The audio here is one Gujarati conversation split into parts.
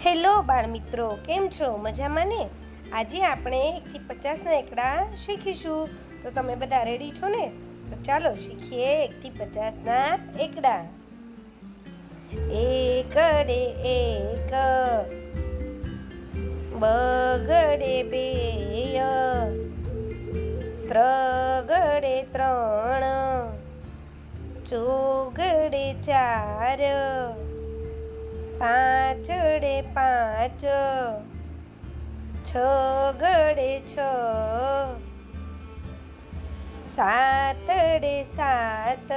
હેલો બાળમિત્રો, કેમ છો? મજામાં ને? આજે આપણે 1 થી 50ના એકડા શીખીશું. તો તમે બધા રેડી છો ને? તો ચાલો શીખીએ 1 થી 50ના એકડા. એકડે એક, બગડે બે, ત્રગડે ત્રણ, ચોગડે ચાર, પાંચડે પાંચ, છગડે છ, સાતડે સાત,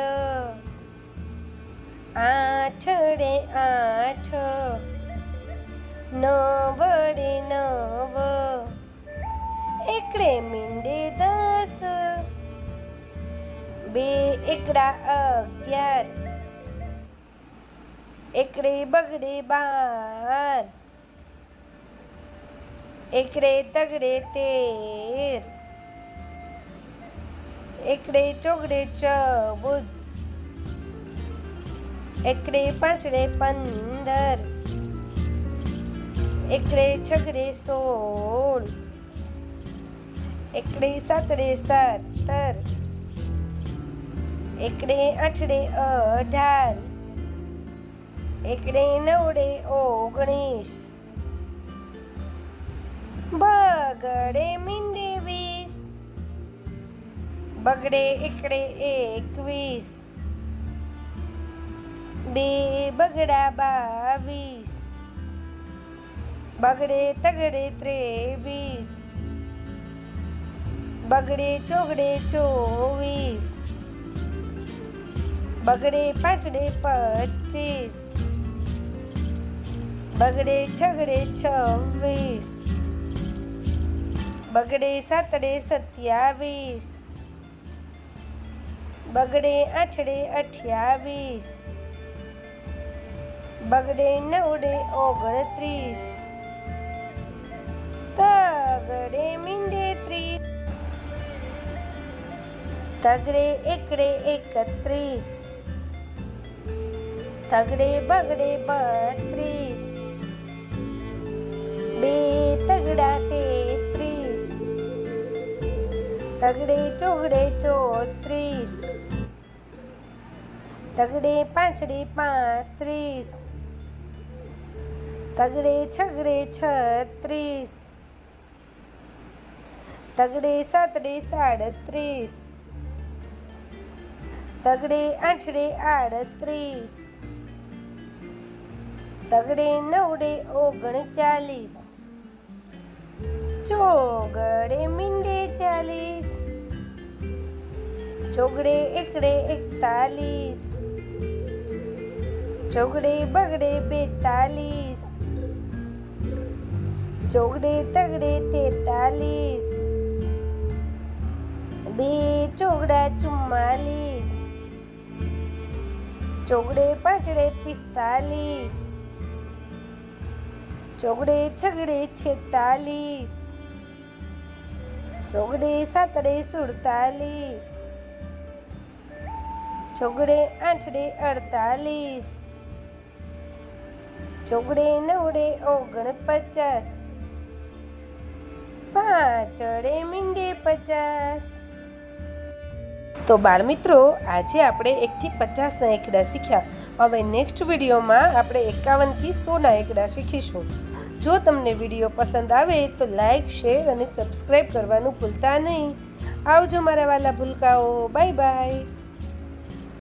આઠડે આઠ, નવડે નવ, એકડે મીંડે 10, બે એકડા 11, એકડે બગડે 12, એકડે તગડે 13, એકડે ચોગડે 14, એકડે પાંચડે 15, એકડે છગડે 16, એકડે સાતડે 17, એકડે આઠડે 18, એકડે નવડે 19, બગડે મીંડે 20, બગડે એકડે 21, બે બગડા 22, બગડે તગડે 23, બગડે ચોગડે 24, બગડે પાંચડે 25, બગડે છગડે 26, બગડે સાતડે 27, બગડે આઠડે 28, બગડે નવડે 29, તગડે મીંડે 30, તગડે એકડે 31, તગડે બગડે 32, બે તગડા 33, તગડે ચોગડે 34, તગડે પાંચડે 35, તગડે છગડે 36, તગડે સાતડે 37, તગડે આઠડે 38, તગડે નવડે 39, ચોગડે મીંડે 40, ચોગડે એકડે 41, ચોગડે બગડે 42, ચોગડે તગડે 43, બે ચોગડા 44, ચોગડે પાંચડે 45, ચોગડે છગડે 46, ચોગડે સાતડે 47, ચોગડે આઠડે 48, ચોગડે નવડે 49, પાંચડે મીંડે 50. તો બાળમિત્રો, આજે આપણે 1 થી 50ના એકડા શીખ્યા. હવે નેક્સ્ટ વિડીયોમાં આપણે 51 થી 100ના એકડા શીખીશું. જો તમને વિડીયો પસંદ આવે તો લાઈક, શેર અને સબસ્ક્રાઈબ કરવાનું ભૂલતા નહીં. આવજો મારા વાલા ભૂલકાઓ. Bye bye.